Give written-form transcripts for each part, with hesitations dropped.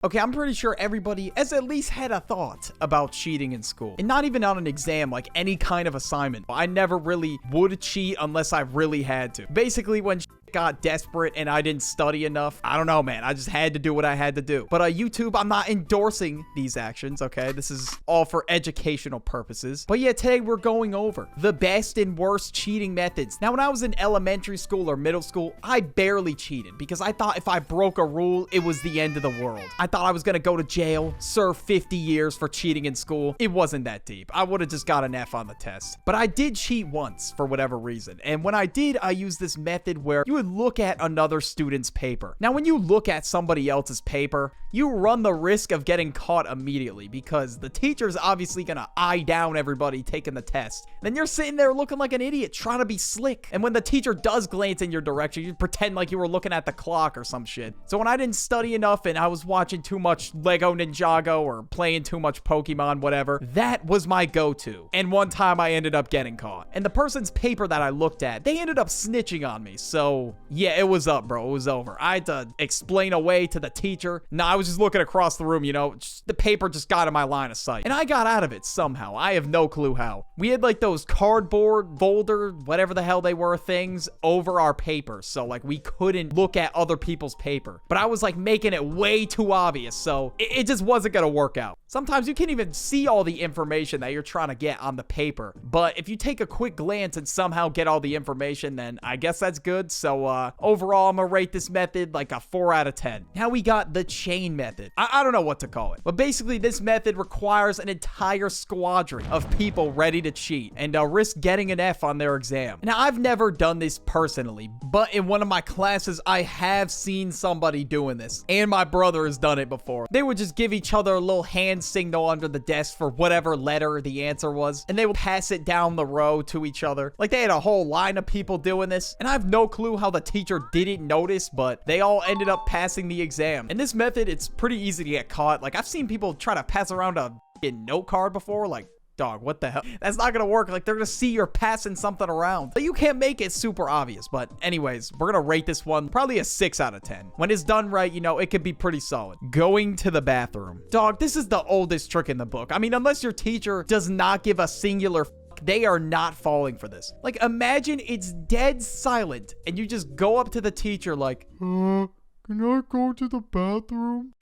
Okay, I'm pretty sure everybody has at least had a thought about cheating in school. And not even on an exam, like any kind of assignment. I never really would cheat unless I really had to. Basically, when got desperate and I didn't study enough, I don't know, man. I just had to do what I had to do. But YouTube, I'm not endorsing these actions, okay? This is all for educational purposes. But yeah, today we're going over the best and worst cheating methods. Now, when I was in elementary school or middle school, I barely cheated because I thought if I broke a rule, it was the end of the world. I thought I was gonna go to jail, serve 50 years for cheating in school. It wasn't that deep. I would have just got an F on the test. But I did cheat once for whatever reason. And when I did, I used this method where you would look at another student's paper. Now, when you look at somebody else's paper, you run the risk of getting caught immediately because the teacher's obviously gonna eye down everybody taking the test. Then you're sitting there looking like an idiot trying to be slick. And when the teacher does glance in your direction, you pretend like you were looking at the clock or some shit. So when I didn't study enough and I was watching too much Lego Ninjago or playing too much Pokemon, whatever, that was my go-to. And one time I ended up getting caught. And the person's paper that I looked at, they ended up snitching on me. So yeah, it was up, bro. It was over. I had to explain away to the teacher. No, I was just looking across the room, you know, the paper just got in my line of sight. And I got out of it somehow. I have no clue how. We had like those cardboard folder, whatever the hell they were, things over our paper. So like we couldn't look at other people's paper. But I was like making it way too obvious. So it just wasn't going to work out. Sometimes you can't even see all the information that you're trying to get on the paper. But if you take a quick glance and somehow get all the information, then I guess that's good. So overall, I'm gonna rate this method like a 4 out of 10. Now we got the chain method. I don't know what to call it. But basically, this method requires an entire squadron of people ready to cheat and risk getting an F on their exam. Now, I've never done this personally, but in one of my classes, I have seen somebody doing this. And my brother has done it before. They would just give each other a little hand signal under the desk for whatever letter the answer was, and they would pass it down the row to each other. Like, they had a whole line of people doing this, and I have no clue how the teacher didn't notice, but they all ended up passing the exam. And this method, it's pretty easy to get caught. Like, I've seen people try to pass around a note card before, like, dog, what the hell? That's not gonna work. Like, they're gonna see you're passing something around. So you can't make it super obvious. But anyways, we're gonna rate this one probably a 6 out of 10. When it's done right, you know, it could be pretty solid. Going to the bathroom. Dog, this is the oldest trick in the book. I mean, unless your teacher does not give a singular they are not falling for this. Like, imagine it's dead silent and you just go up to the teacher like, can I go to the bathroom?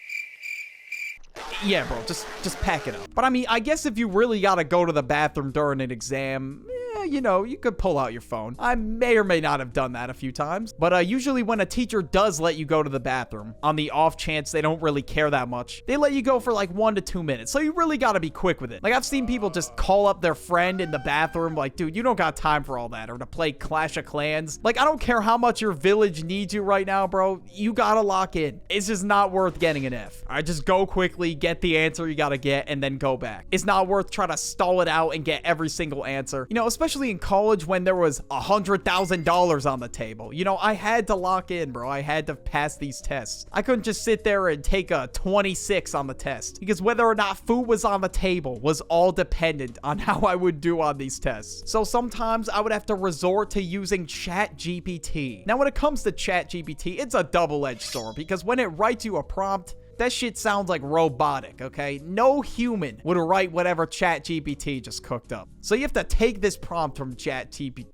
Yeah, bro, just pack it up. But I mean, I guess if you really gotta go to the bathroom during an exam, you know, you could pull out your phone. I may or may not have done that a few times. But usually when a teacher does let you go to the bathroom, on the off chance they don't really care that much, they let you go for like 1 to 2 minutes. So you really gotta be quick with it. Like, I've seen people just call up their friend in the bathroom like, dude, you don't got time for all that. Or to play Clash of Clans. Like, I don't care how much your village needs you right now, bro. You gotta lock in. It's just not worth getting an F. All right, just go quickly, get the answer you gotta get, and then go back. It's not worth trying to stall it out and get every single answer. You know, especially in college when there was $100,000 on the table. You know, I had to lock in, bro. I had to pass these tests. I couldn't just sit there and take a 26 on the test because whether or not food was on the table was all dependent on how I would do on these tests. So sometimes I would have to resort to using ChatGPT. Now, when it comes to ChatGPT, it's a double-edged sword because when it writes you a prompt, that shit sounds like robotic, okay? No human would write whatever ChatGPT just cooked up. So you have to take this prompt from ChatGPT.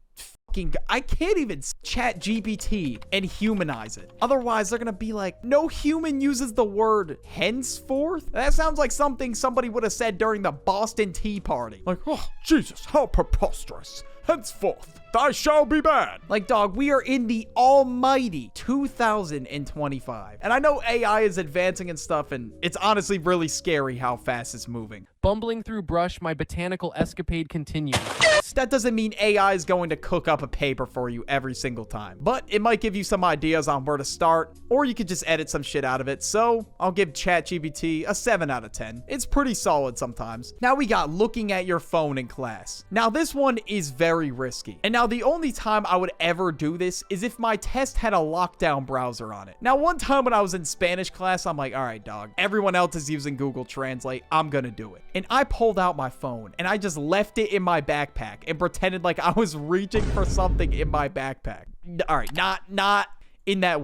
I can't even ChatGPT and humanize it. Otherwise, they're gonna be like, no human uses the word henceforth? That sounds like something somebody would have said during the Boston Tea Party. Like, oh, Jesus, how preposterous. Henceforth, I shall be bad. Like, dog, we are in the almighty 2025. And I know AI is advancing and stuff, and it's honestly really scary how fast it's moving. Bumbling through brush, my botanical escapade continues. That doesn't mean AI is going to cook up a paper for you every single time, but it might give you some ideas on where to start, or you could just edit some shit out of it. So I'll give ChatGPT a 7 out of 10. It's pretty solid sometimes. Now we got looking at your phone in class. Now this one is very risky. And now the only time I would ever do this is if my test had a lockdown browser on it. Now one time when I was in Spanish class, I'm like, all right, dog, everyone else is using Google Translate. I'm gonna do it. And I pulled out my phone and I just left it in my backpack and pretended like I was reaching for something in my backpack. All right, not in that.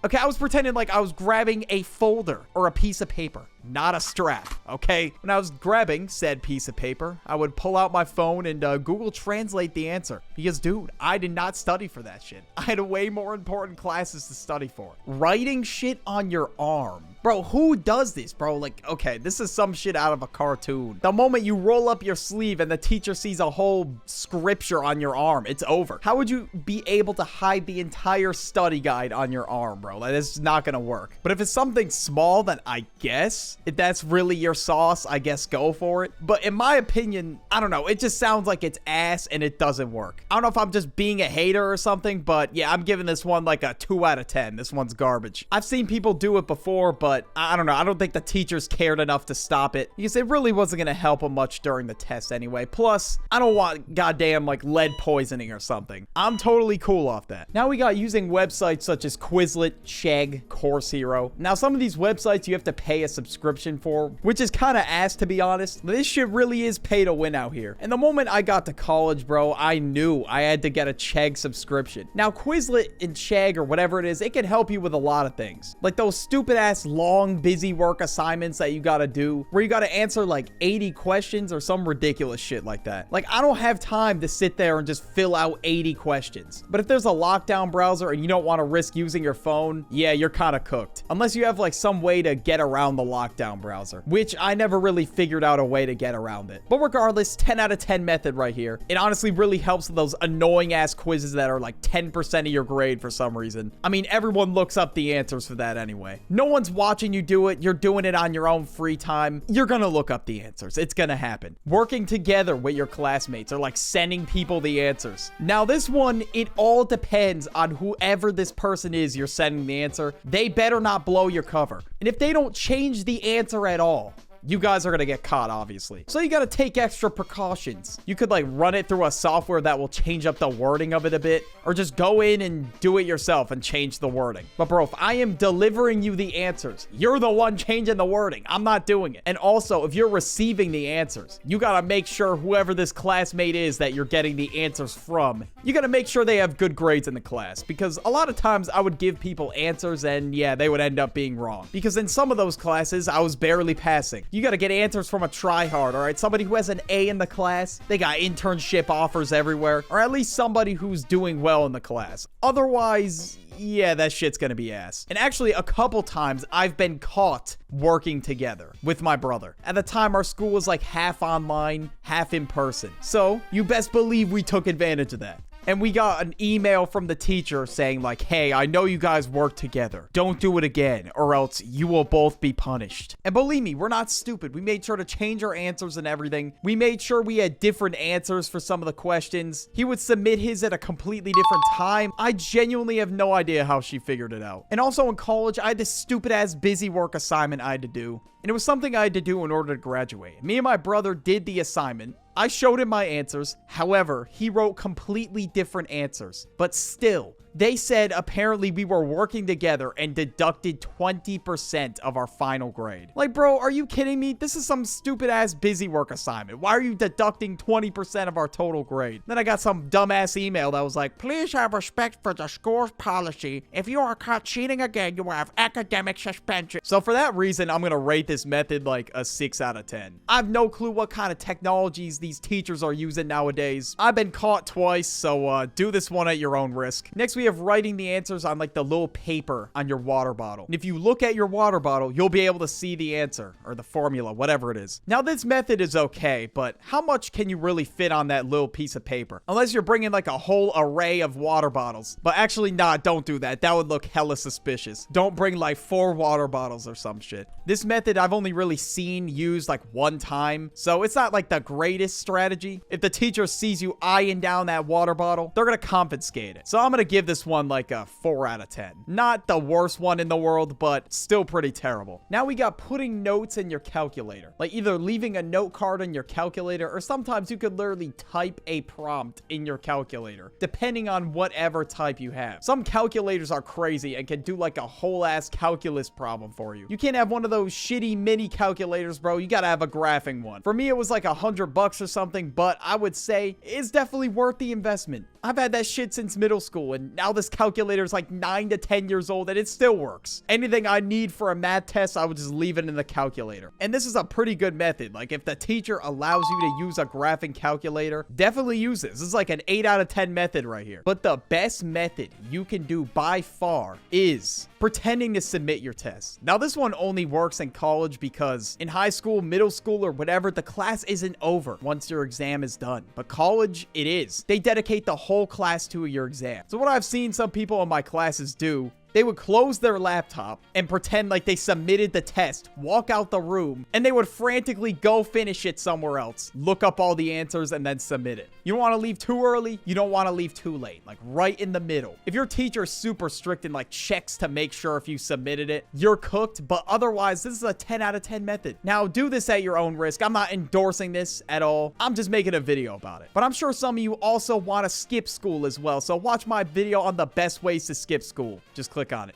Okay, I was pretending like I was grabbing a folder or a piece of paper, not a strap, okay? When I was grabbing said piece of paper, I would pull out my phone and Google Translate the answer. Because, dude, I did not study for that shit. I had way more important classes to study for. Writing shit on your arm. Bro, who does this, bro? Like, okay, this is some shit out of a cartoon. The moment you roll up your sleeve and the teacher sees a whole scripture on your arm, it's over. How would you be able to hide the entire study guide on your arm, bro? Like, this is not gonna work. But if it's something small, then I guess, if that's really your sauce, I guess go for it. But in my opinion, I don't know. It just sounds like it's ass and it doesn't work. I don't know if I'm just being a hater or something, but yeah, I'm giving this one like a 2 out of 10. This one's garbage. I've seen people do it before, but I don't know. I don't think the teachers cared enough to stop it because it really wasn't going to help them much during the test anyway. Plus, I don't want goddamn like lead poisoning or something. I'm totally cool off that. Now we got using websites such as Quizlet, Chegg, Course Hero. Now some of these websites you have to pay a subscription for, which is kind of ass to be honest. This shit really is pay to win out here. And the moment I got to college, bro, I knew I had to get a Chegg subscription. Now Quizlet and Chegg or whatever it is, it can help you with a lot of things. Like those stupid ass long busy work assignments that you gotta do where you gotta answer like 80 questions or some ridiculous shit like that. Like I don't have time to sit there and just fill out 80 questions. But if there's a lockdown browser and you don't want to risk using your phone, yeah, you're kind of cooked. Unless you have like some way to get around the lockdown browser, which I never really figured out a way to get around it. But regardless, 10 out of 10 method right here. It honestly really helps with those annoying ass quizzes that are like 10% of your grade for some reason. I mean, everyone looks up the answers for that anyway. No one's watching you do it. You're doing it on your own free time. You're gonna look up the answers. It's gonna happen. Working together with your classmates or like sending people the answers. Now this one, it all depends on whoever this person is you're sending the answer. They better not blow your cover. And if they don't change the answer at all, you guys are going to get caught, obviously. So you got to take extra precautions. You could like run it through a software that will change up the wording of it a bit, or just go in and do it yourself and change the wording. But bro, if I am delivering you the answers, you're the one changing the wording. I'm not doing it. And also, if you're receiving the answers, you got to make sure whoever this classmate is that you're getting the answers from, you got to make sure they have good grades in the class. Because a lot of times I would give people answers and yeah, they would end up being wrong. Because in some of those classes, I was barely passing. You got to get answers from a tryhard, all right? Somebody who has an A in the class. They got internship offers everywhere, or at least somebody who's doing well in the class. Otherwise, yeah, that shit's gonna be ass. And actually, a couple times I've been caught working together with my brother. At the time, our school was like half online, half in person. So you best believe we took advantage of that. And we got an email from the teacher saying like, hey, I know you guys work together. Don't do it again or else you will both be punished. And believe me, we're not stupid. We made sure to change our answers and everything. We made sure we had different answers for some of the questions. He would submit his at a completely different time. I genuinely have no idea how she figured it out. And also in college, I had this stupid ass busy work assignment I had to do. And it was something I had to do in order to graduate. Me and my brother did the assignment. I showed him my answers. However, he wrote completely different answers. But still, they said apparently we were working together and deducted 20% of our final grade. Like, bro, are you kidding me? This is some stupid ass busy work assignment. Why are you deducting 20% of our total grade? Then I got some dumbass email that was like, please have respect for the school's policy. If you are caught cheating again, you will have academic suspension. So for that reason, I'm gonna rate this method like a 6 out of 10. I have no clue what kind of technologies these teachers are using nowadays. I've been caught twice, so do this one at your own risk. Next, we have writing the answers on like the little paper on your water bottle. And if you look at your water bottle, you'll be able to see the answer or the formula, whatever it is. Now, this method is okay, but how much can you really fit on that little piece of paper? Unless you're bringing like a whole array of water bottles. But actually, nah, don't do that. That would look hella suspicious. Don't bring like 4 water bottles or some shit. This method I've only really seen used like one time, so it's not like the greatest strategy. If the teacher sees you eyeing down that water bottle, they're gonna confiscate it. So I'm gonna give this one like a 4 out of 10. Not the worst one in the world, but still pretty terrible. Now we got putting notes in your calculator. Like either leaving a note card in your calculator, or sometimes you could literally type a prompt in your calculator, depending on whatever type you have. Some calculators are crazy and can do like a whole ass calculus problem for you. You can't have one of those shitty mini calculators, bro. You gotta have a graphing one. For me, it was like $100 or something, but I would say it's definitely worth the investment. I've had that shit since middle school, and Now this calculator is like 9 to 10 years old and it still works. Anything I need for a math test, I would just leave it in the calculator. And this is a pretty good method. Like if the teacher allows you to use a graphing calculator, definitely use this. This is like an 8 out of 10 method right here. But the best method you can do by far is pretending to submit your test. Now this one only works in college because in high school, middle school, or whatever, the class isn't over once your exam is done. But college, it is. They dedicate the whole class to your exam. So what I've seen some people in my classes do, they would close their laptop and pretend like they submitted the test, walk out the room, and they would frantically go finish it somewhere else, look up all the answers, and then submit it. You don't want to leave too early. You don't want to leave too late, like right in the middle. If your teacher is super strict and like checks to make sure if you submitted it, you're cooked. But otherwise, this is a 10 out of 10 method. Now, do this at your own risk. I'm not endorsing this at all. I'm just making a video about it. But I'm sure some of you also want to skip school as well. So watch my video on the best ways to skip school. Just click on it.